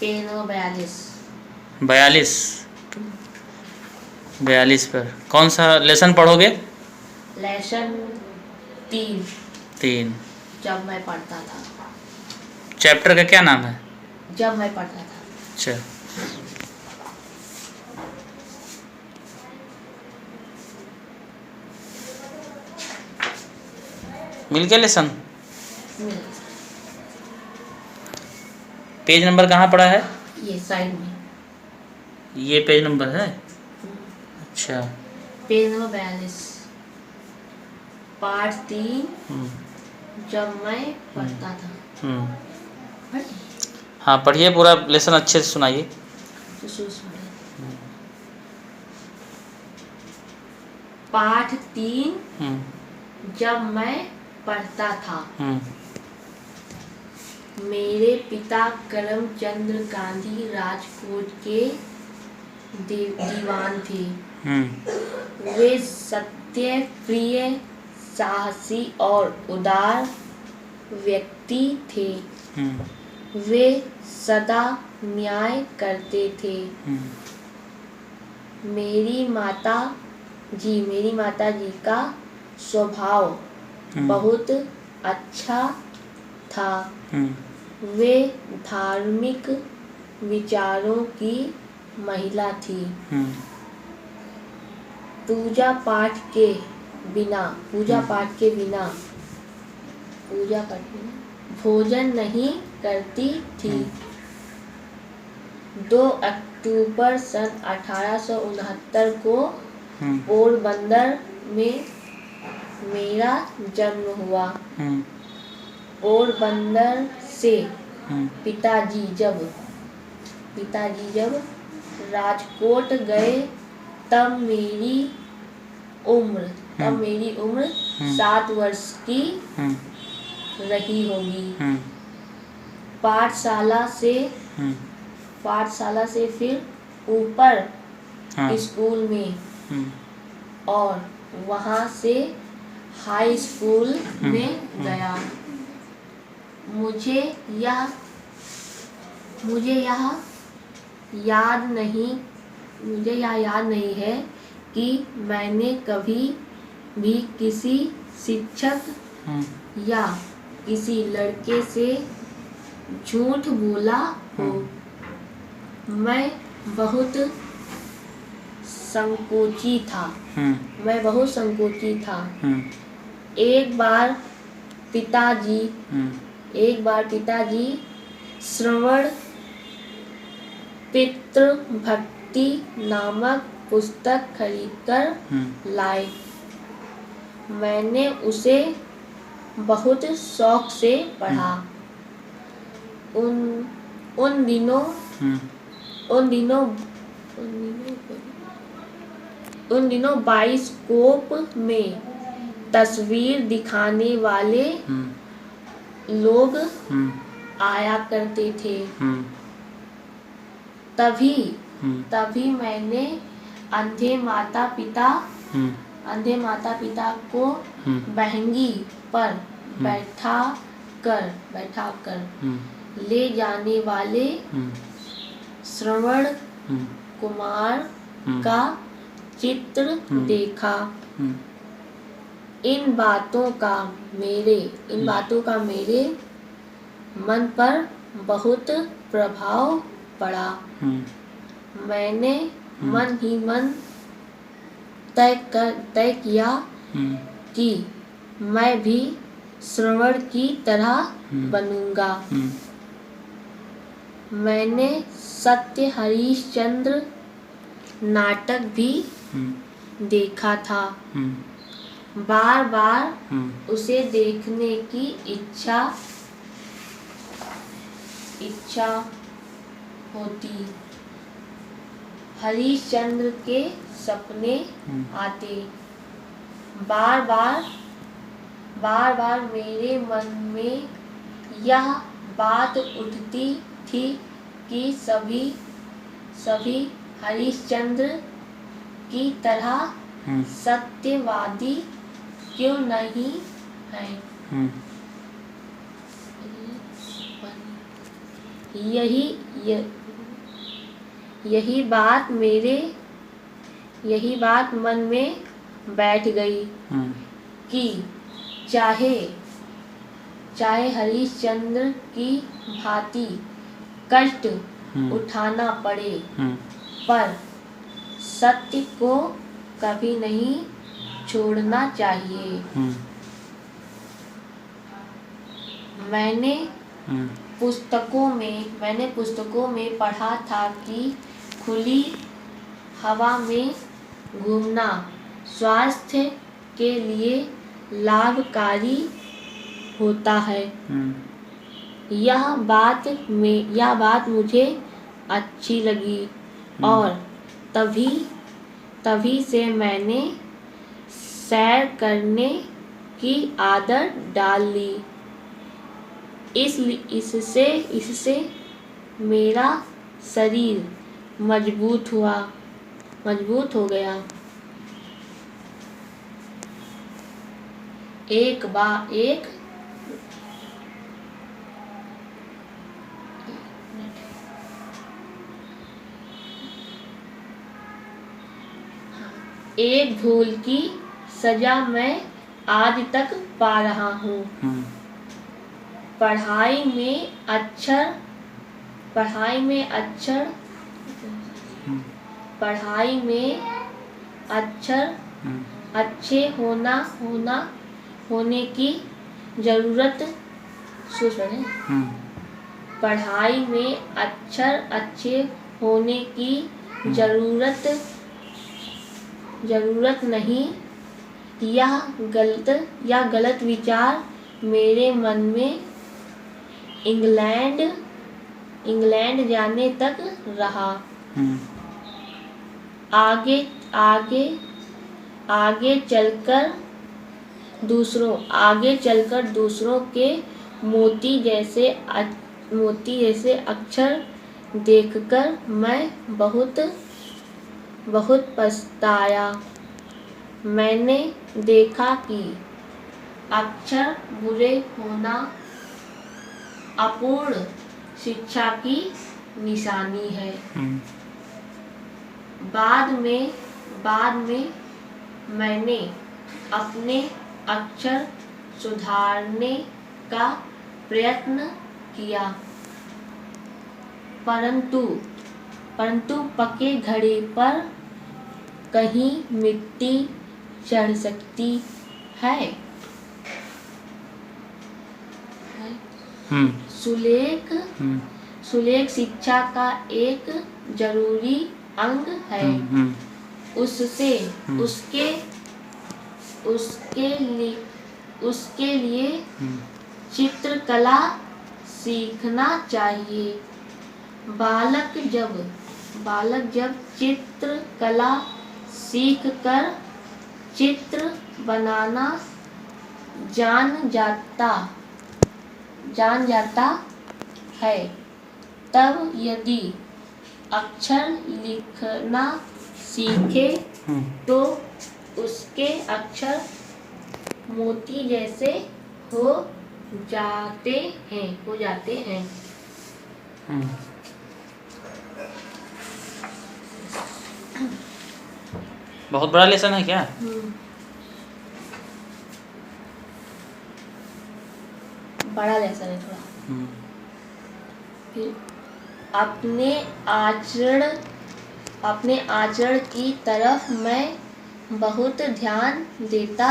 Page number 42। 42 42 पर कौन सा लेसन पढ़ोगे? लेसन 3। 3। जब मैं पढ़ता था। चैप्टर का क्या नाम है? जब मैं पढ़ता था। अच्छा, मिल गया लेसन? पेज नंबर कहाँ पड़ा है? ये साइड में। ये पेज नंबर है? अच्छा, पेज नंबर 42, पार्ट 3। जब मैं पढ़ता था। पढ़? हाँ पढ़िए, पूरा लेसन अच्छे से सुनाइए। तो सुनिए। पाठ 3। जब मैं पढ़ता था। मेरे पिता करमचंद गांधी राजकोट के दीवान थे। वे सत्य प्रिय, साहसी और उदार व्यक्ति थे। वे सदा न्याय करते थे। मेरी माता जी का स्वभाव बहुत अच्छा था। वे धार्मिक विचारों की महिला थी। पूजा पाठ के बिना भोजन नहीं करती थी। 2 अक्टूबर सन 1869 को पोरबंदर में मेरा जन्म हुआ। पोरबंदर से पिताजी जब राजकोट गए तब मेरी उम्र 7 वर्ष की रही होगी। पाठशाला से फिर ऊपर स्कूल में और वहां से हाई स्कूल में गया। मुझे यह याद नहीं है कि मैंने कभी भी किसी शिक्षक या किसी लड़के से झूठ बोला हो। मैं बहुत संकोची था। एक बार पिताजी श्रवण पितृभक्ति नामक पुस्तक खरीदकर लाए। मैंने उसे बहुत शौक से पढ़ा। उन दिनों बाइस्कोप में तस्वीर दिखाने वाले लोग आया करते थे। तभी मैंने अंधे माता पिता को बहंगी पर बैठा कर ले जाने वाले श्रवण कुमार का चित्र देखा। इन बातों का मेरे मन पर बहुत प्रभाव पड़ा। मैंने मन ही मन तय किया कि मैं भी श्रवण की तरह बनूंगा। मैंने सत्य हरिश्चंद्र नाटक भी देखा था। बार उसे देखने की इच्छा होती। हरिश्चंद्र के सपने आते। बार मेरे मन में यह बात उठती थी कि सभी हरिश्चंद्र की तरह सत्यवादी क्यों नहीं हैं। यही बात मन में बैठ गई कि चाहे हरिश्चंद्र की भांति कष्ट उठाना पड़े, पर सत्य को कभी नहीं छोड़ना चाहिए। मैंने पुस्तकों में पढ़ा था कि खुली हवा में घूमना स्वास्थ्य के लिए लाभकारी होता है। यह बात मुझे अच्छी लगी और तभी से मैंने सैर करने की आदत डाल ली। इससे मेरा शरीर मजबूत हो गया। एक भूल की सजा मैं आज तक पा रहा हूँ। पढ़ाई में अक्षर अच्छे होने की जरूरत पढ़ाई में अक्षर अच्छे होने की जरूरत नहीं। यह गलत विचार मेरे मन में इंग्लैंड जाने तक रहा। आगे चलकर दूसरों के मोती जैसे अक्षर देखकर मैं बहुत पछताया। मैंने देखा कि अक्षर बुरे होना अपूर्ण शिक्षा की निशानी है। बाद में मैंने अपने अक्षर सुधारने का प्रयत्न किया, परंतु पके घड़े पर कहीं मिट्टी चढ़ सकती है। सुलेख शिक्षा का एक जरूरी अंग है। उसके लिए चित्रकला सीखना चाहिए। बालक जब चित्रकला सीखकर चित्र बनाना जान जाता है, तब यदि अक्षर लिखना सीखे तो उसके अक्षर मोती जैसे हो जाते हैं। बहुत बड़ा लेसन है क्या? बड़ा लेसन है थोड़ा। फिर अपने आचरण की तरफ मैं बहुत ध्यान देता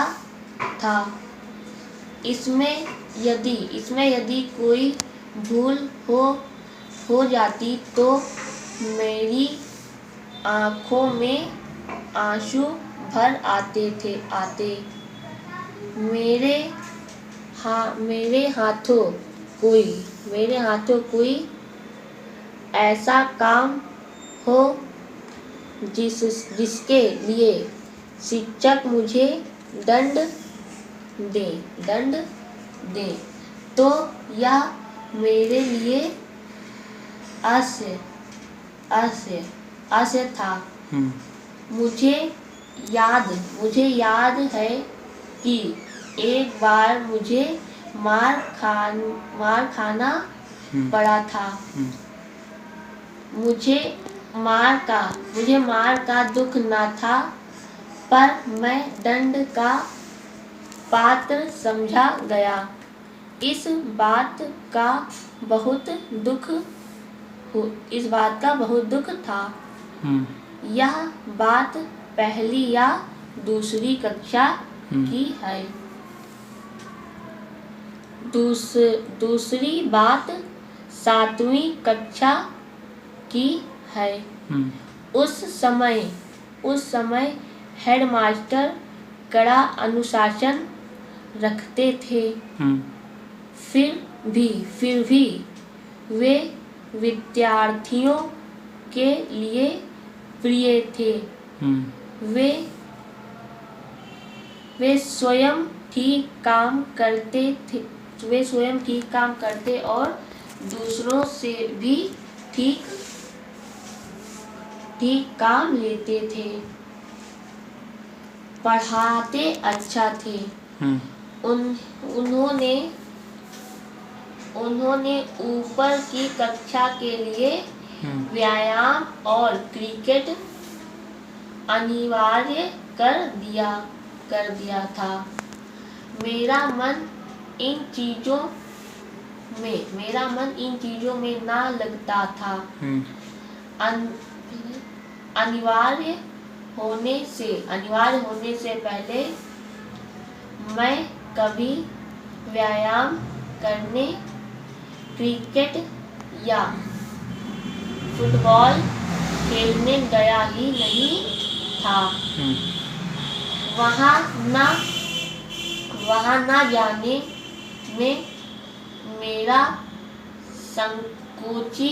था। इसमें यदि कोई भूल हो जाती तो मेरी आँखों में आंसू भर आते। मेरे हाथों कोई ऐसा काम हो जिसके लिए शिक्षक मुझे दंड दे तो यह मेरे लिए अस्य था। मुझे याद है कि एक बार मुझे मार खाना पड़ा था। मुझे मार का दुख न था, पर मैं दंड का पात्र समझा गया। इस बात का बहुत दुख था। यह बात पहली या दूसरी कक्षा की है। दूसरी बात 7वीं कक्षा की है। उस समय हेडमास्टर कड़ा अनुशासन रखते थे। फिर भी वे विद्यार्थियों के लिए प्रिय थे। वे स्वयं ठीक काम करते और दूसरों से भी ठीक काम लेते थे। पढ़ाते अच्छा थे। उन्होंने ऊपर की कक्षा के लिए व्यायाम और क्रिकेट अनिवार्य कर दिया था। मेरा मन इन चीजों में ना लगता था। अनिवार्य होने से पहले मैं कभी व्यायाम करने, क्रिकेट या फुटबॉल खेलने गया ही नहीं था। वहाँ न जाने में मेरा संकोची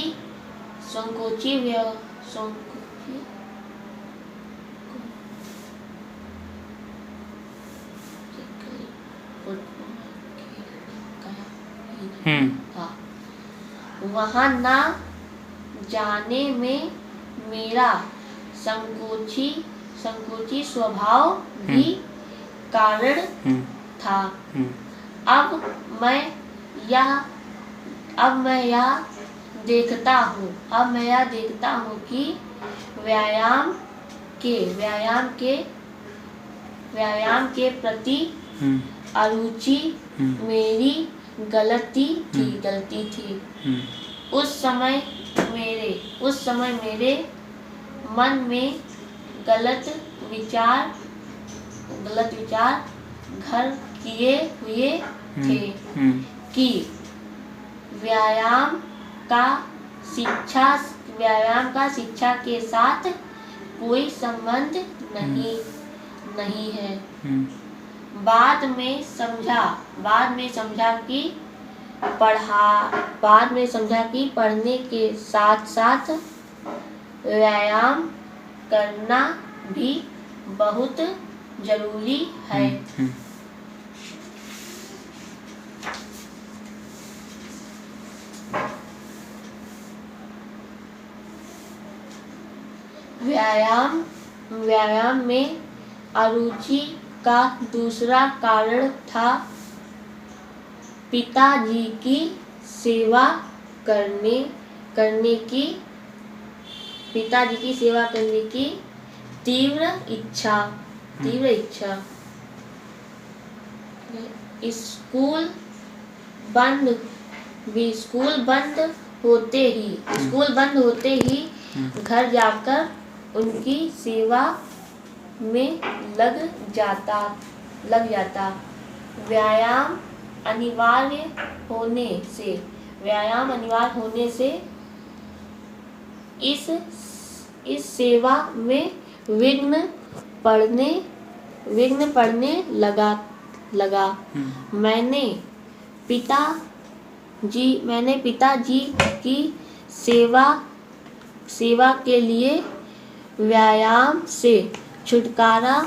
था। वहाँ न जाने में मेरा संकोची स्वभाव भी कारण था। अब मैं यह देखता हूँ कि व्यायाम के प्रति अरुचि मेरी गलती थी। उस समय मेरे मन में गलत विचार घर किए हुए थे कि व्यायाम का शिक्षा के साथ कोई संबंध नहीं है। बाद में समझा कि पढ़ने के साथ व्यायाम करना भी बहुत जरूरी है। व्यायाम में अरुचि का दूसरा कारण था पिताजी की सेवा करने की तीव्र इच्छा। स्कूल बंद होते ही घर जाकर उनकी सेवा में लग जाता। व्यायाम अनिवार्य होने से इस सेवा में विघ्न पड़ने लगा। मैंने पिताजी की सेवा के लिए व्यायाम से छुटकारा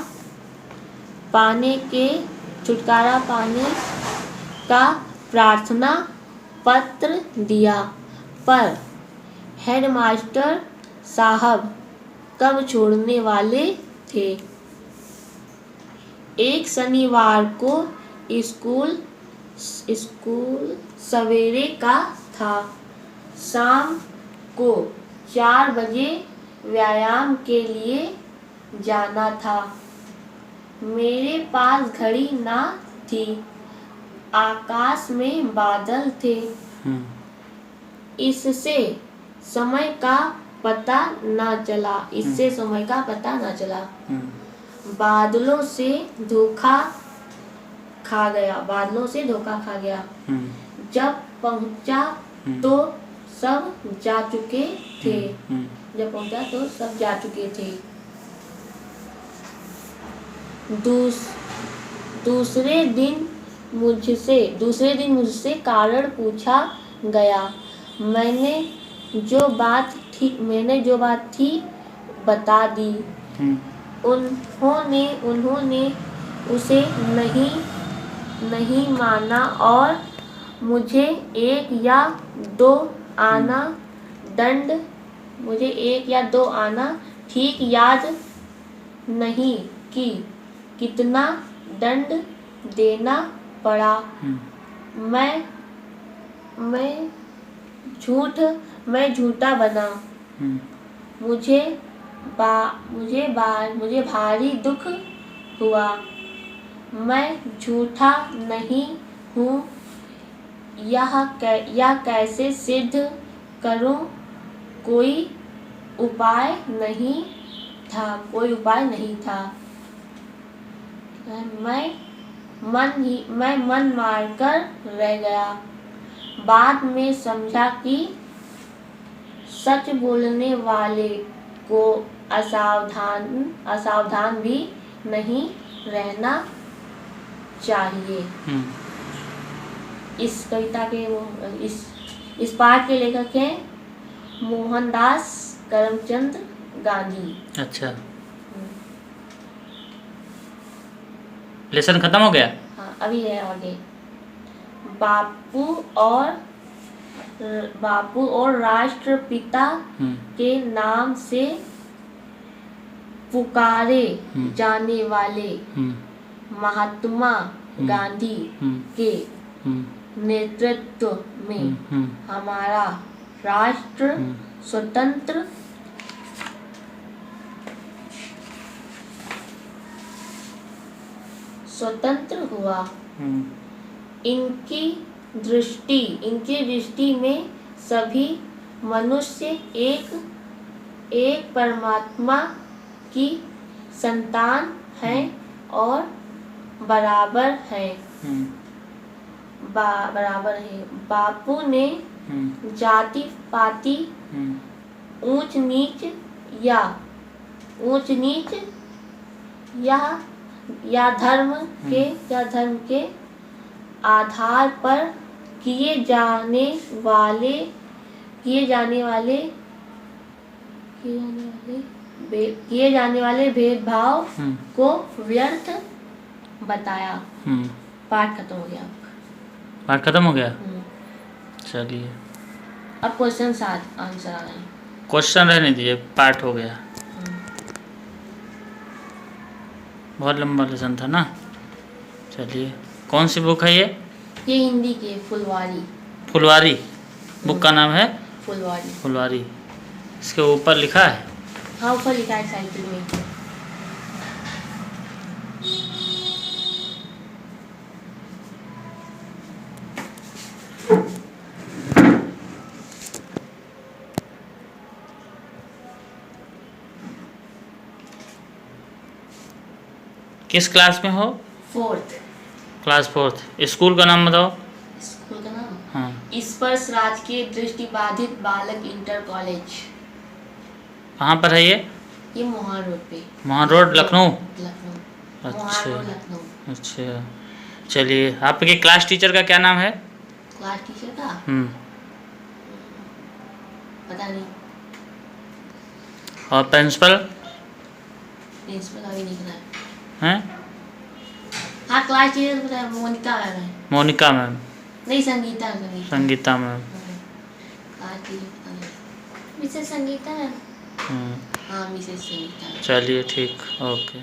पाने का प्रार्थना पत्र दिया, पर हेडमास्टर साहब कब छोड़ने वाले थे। एक शनिवार को स्कूल सवेरे का था। शाम को 4 बजे व्यायाम के लिए जाना था। मेरे पास घड़ी ना थी। आकाश में बादल थे। इससे समय का पता ना चला। इससे समय का पता ना चला। बादलों से धोखा खा गया। बादलों से धोखा खा गया। जब पहुंचा तो सब जा चुके थे। जब पहुंचा तो सब जा चुके थे। दूसरे दिन मुझसे कारण पूछा गया। मैंने जो बात थी बता दी। उन्होंने उसे नहीं माना और मुझे 1 या 2 आना ठीक याद नहीं कि कितना दंड देना पड़ा। मैं झूठा बना। मुझे भारी दुख हुआ। मैं झूठा नहीं हूँ यह कैसे सिद्ध करूँ? कोई उपाय नहीं था। मैं मन मारकर रह गया। बाद में समझा कि सच बोलने वाले को असावधान भी नहीं रहना चाहिए। इस कविता के इस पाठ के लेखक हैं मोहनदास करमचंद गांधी। अच्छा, लेसन खत्म हो गया? हाँ, अभी है आगे। बापू और राष्ट्रपिता के नाम से पुकारे जाने वाले महात्मा गांधी के नेतृत्व में हमारा राष्ट्र स्वतंत्र हुआ। इनकी दृष्टि में सभी मनुष्य एक परमात्मा की संतान हैं और बराबर हैं। बापू ने जाति पाति ऊंच नीच या धर्म के आधार पर किए जाने वाले भेदभाव को व्यर्थ बताया। पाठ खत्म हो गया। पाठ खत्म हो गया? चलिए, अब क्वेश्चन आंसर आ रहे हैं। क्वेश्चन रहने दीजिए, पाठ हो गया। बहुत लंबा लेसन था ना। चलिए, कौन सी बुक है ये? हिंदी की फुलवारी बुक का नाम है? फुलवारी। इसके ऊपर लिखा है? हाँ, ऊपर लिखा है साइकिल में। किस क्लास में हो? 4th class 4th। स्कूल का नाम बताओ। स्कूल का नाम? हाँ। स्पर्श राजकीय दृष्टिबाधित बालक इंटर कॉलेज। कहाँ पर है ये? मोहान रोड पे। मोहान रोड, लखनऊ? अच्छा। अच्छा, चलिए, आपके क्लास टीचर का क्या नाम है? क्लास टीचर का पता नहीं। और प्रिंसिपल अभी नहीं पता हैं? हाँ, क्लास टीचर पता है, मोनिका मैम है। मोनिका मैम? नहीं, संगीता मैम। क्लास टीचर पता नहीं। मिसेस संगीता है। हाँ, मिसेस संगीता। चलिए, ठीक, ओके।